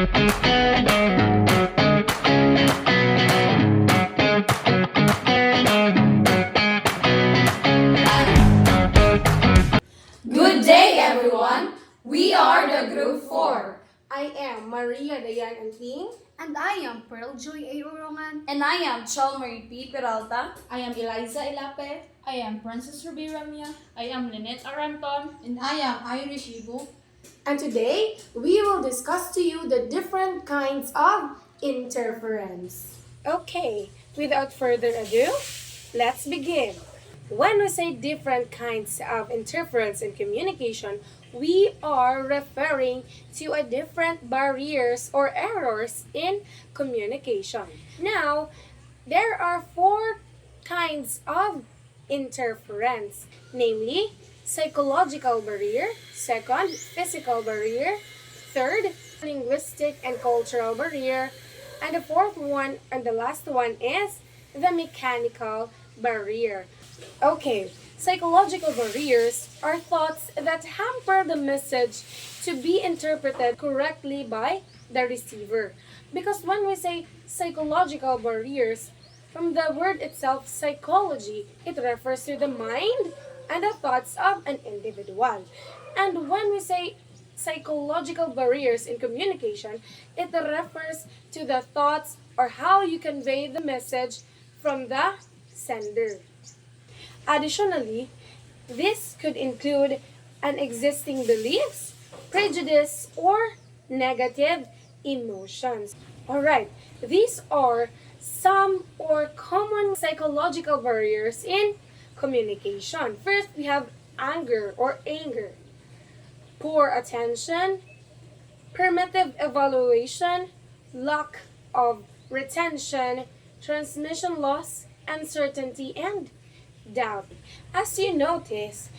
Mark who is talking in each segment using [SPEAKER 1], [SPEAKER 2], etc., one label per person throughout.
[SPEAKER 1] Good day, everyone. We are the Group 4.
[SPEAKER 2] I am Maria Dayan Anting.
[SPEAKER 3] And I am Pearl Joy A. Urongan.
[SPEAKER 1] And I am Chalmarie P. Peralta.
[SPEAKER 4] I am Eliza Elape. I am Princess Ruby Ramia. I am Lynette Aranton.
[SPEAKER 5] And I am Irish Ibu.
[SPEAKER 2] And today, we will discuss to you the different kinds of interference. Okay, without further ado, let's begin. When we say different kinds of interference in communication, we are referring to a different barriers or errors in communication. Now, there are 4 kinds of interference, namely psychological barrier, second, physical barrier, third, linguistic and cultural barrier, and the fourth one and the last one is the mechanical barrier. Okay, psychological barriers are thoughts that hamper the message to be interpreted correctly by the receiver. Because when we say psychological barriers, from the word itself, psychology, it refers to the mind and the thoughts of an individual. And when we say psychological barriers in communication, it refers to the thoughts or how you convey the message from the sender. Additionally, this could include an existing beliefs, prejudice, or negative emotions. Alright, these are some or common psychological barriers in communication. First, we have anger, poor attention, primitive evaluation, lack of retention, transmission loss, uncertainty, and doubt. As you notice,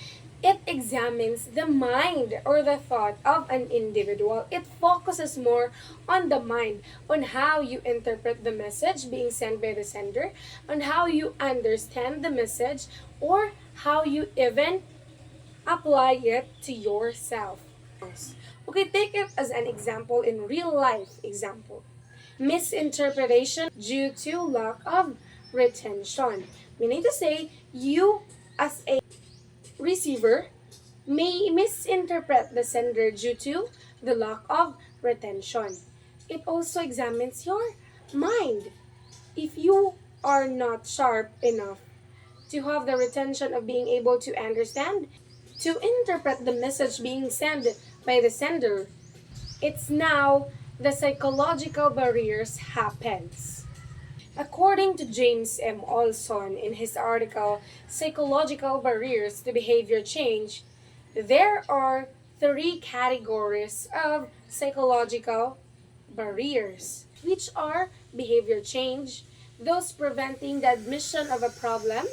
[SPEAKER 2] it examines the mind or the thought of an individual. It focuses more on the mind, on how you interpret the message being sent by the sender, on how you understand the message, or how you even apply it to yourself. Okay, take it as an example in real life example. Misinterpretation due to lack of retention. Meaning to say, you as a receiver may misinterpret the sender due to the lack of retention. It also examines your mind. If you are not sharp enough to have the retention of being able to understand, to interpret the message being sent by the sender, it's now the psychological barriers happens. According to James M. Olson in his article, Psychological Barriers to Behavior Change, there are 3 categories of psychological barriers, which are behavior change, those preventing the admission of a problem,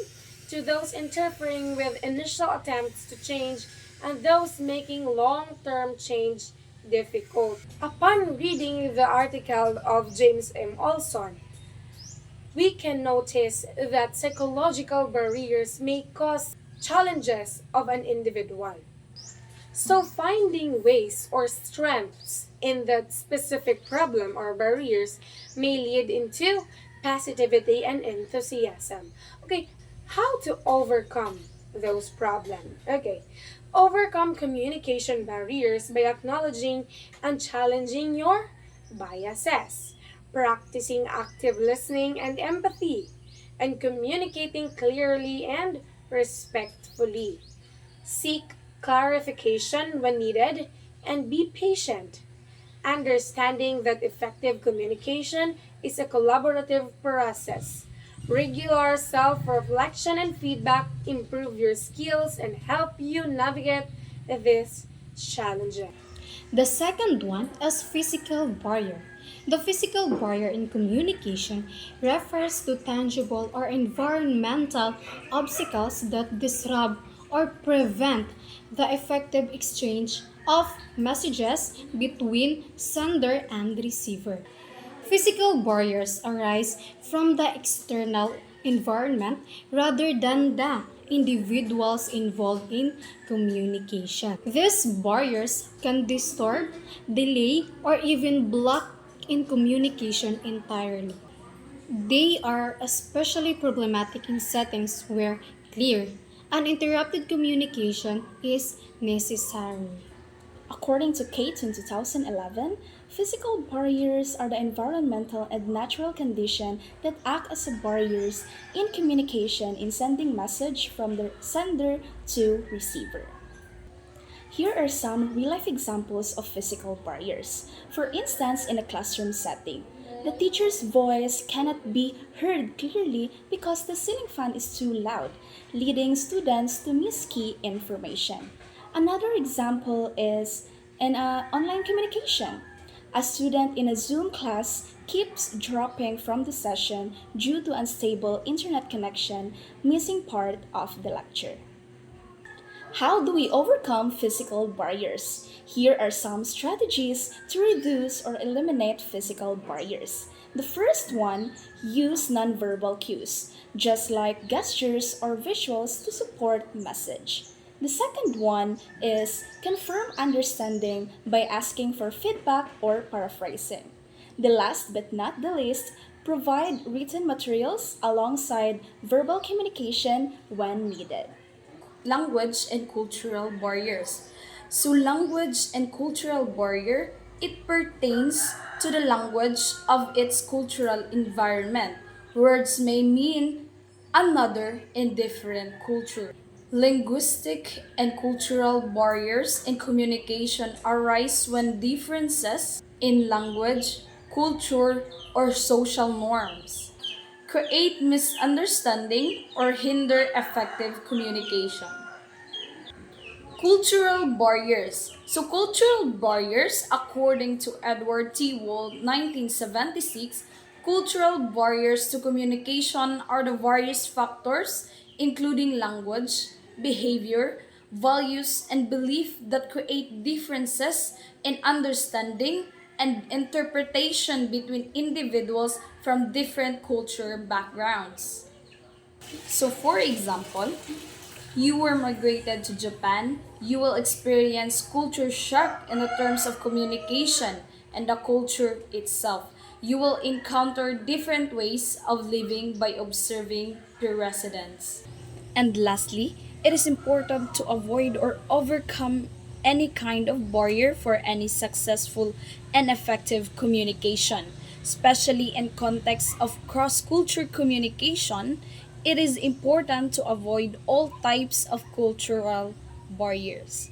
[SPEAKER 2] to those interfering with initial attempts to change, and those making long-term change difficult. Upon reading the article of James M. Olson, we can notice that psychological barriers may cause challenges of an individual. So finding ways or strengths in that specific problem or barriers may lead into positivity and enthusiasm. Okay, how to overcome those problems? Okay, overcome communication barriers by acknowledging and challenging your biases, practicing active listening and empathy, and communicating clearly and respectfully. Seek clarification when needed and be patient, understanding that effective communication is a collaborative process. Regular self-reflection and feedback improve your skills and help you navigate this challenge.
[SPEAKER 6] The second one is physical barrier. The physical barrier in communication refers to tangible or environmental obstacles that disrupt or prevent the effective exchange of messages between sender and receiver. Physical barriers arise from the external environment rather than the individuals involved in communication. These barriers can disturb, delay, or even block in communication entirely. They are especially problematic in settings where clear, uninterrupted communication is necessary.
[SPEAKER 7] According to Kate in 2011, physical barriers are the environmental and natural conditions that act as barriers in communication in sending message from the sender to receiver. Here are some real-life examples of physical barriers. For instance, in a classroom setting, the teacher's voice cannot be heard clearly because the ceiling fan is too loud, leading students to miss key information. Another example is in online communication. A student in a Zoom class keeps dropping from the session due to unstable internet connection, missing part of the lecture. How do we overcome physical barriers? Here are some strategies to reduce or eliminate physical barriers. The first one, use nonverbal cues, just like gestures or visuals to support message. The second one is confirm understanding by asking for feedback or paraphrasing. The last but not the least, provide written materials alongside verbal communication when needed.
[SPEAKER 1] Language and cultural barriers. So language and cultural barrier, it pertains to the language of its cultural environment. Words may mean another in different culture. Linguistic and cultural barriers in communication arise when differences in language, culture, or social norms create misunderstanding or hinder effective communication. Cultural barriers. So cultural barriers, according to Edward T. Wold, 1976, cultural barriers to communication are the various factors, including language, behavior, values, and belief that create differences in understanding and interpretation between individuals from different cultural backgrounds. So, for example, you were migrated to Japan, you will experience culture shock in the terms of communication and the culture itself. You will encounter different ways of living by observing your residents.
[SPEAKER 7] And lastly, it is important to avoid or overcome any kind of barrier for any successful and effective communication, especially in context of cross-culture communication. It is important to avoid all types of cultural barriers.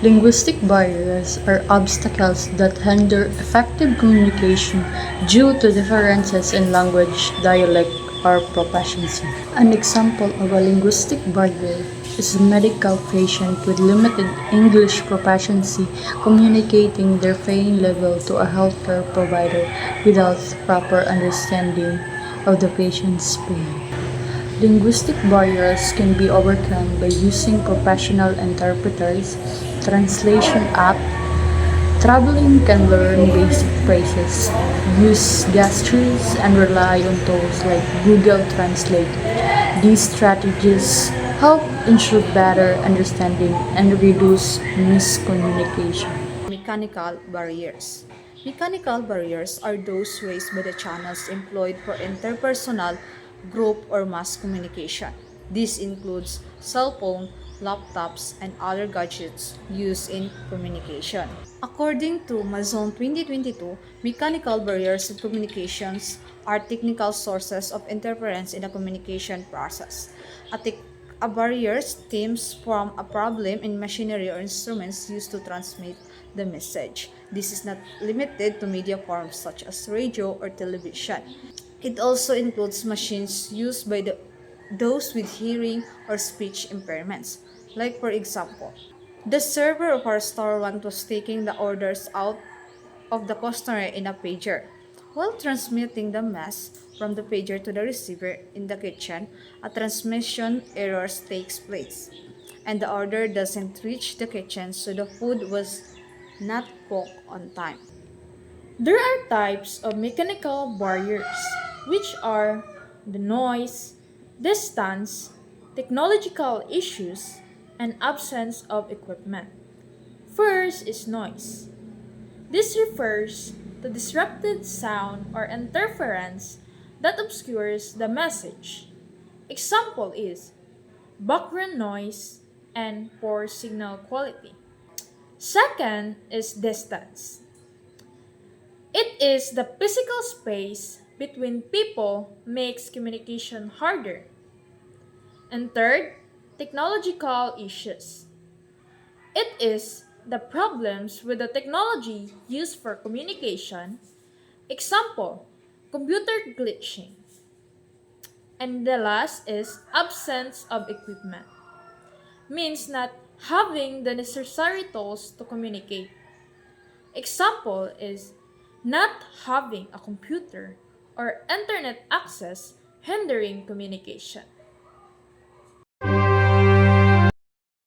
[SPEAKER 5] Linguistic barriers are obstacles that hinder effective communication due to differences in language, dialect, or proficiency. An example of a linguistic barrier is a medical patient with limited English proficiency communicating their pain level to a healthcare provider without proper understanding of the patient's pain. Linguistic barriers can be overcome by using professional interpreters, translation app. Traveling can learn basic phrases, use gestures, and rely on tools like Google Translate. These strategies help ensure better understanding and reduce miscommunication.
[SPEAKER 8] Mechanical barriers. Mechanical barriers are those raised by the channels employed for interpersonal, group, or mass communication. This includes cell phone, laptops, and other gadgets used in communication. According to Mazon 2022, mechanical barriers in communications are technical sources of interference in the communication process. A barrier stems from a problem in machinery or instruments used to transmit the message. This is not limited to media forms such as radio or television. It also includes machines used by those with hearing or speech impairments. Like for example, the server of our restaurant was taking the orders out of the customer in a pager. While transmitting the mess from the pager to the receiver in the kitchen, a transmission error takes place, and the order doesn't reach the kitchen, so the food was not cooked on time.
[SPEAKER 4] There are types of mechanical barriers, which are the noise, distance, technological issues, and absence of equipment. First is noise. This refers to disrupted sound or interference that obscures the message. Example is background noise and poor signal quality. Second is distance. It is the physical space between people makes communication harder. And third, technological issues. It is the problems with the technology used for communication. Example, computer glitching. And the last is absence of equipment. Means not having the necessary tools to communicate. Example is not having a computer or internet access hindering communication.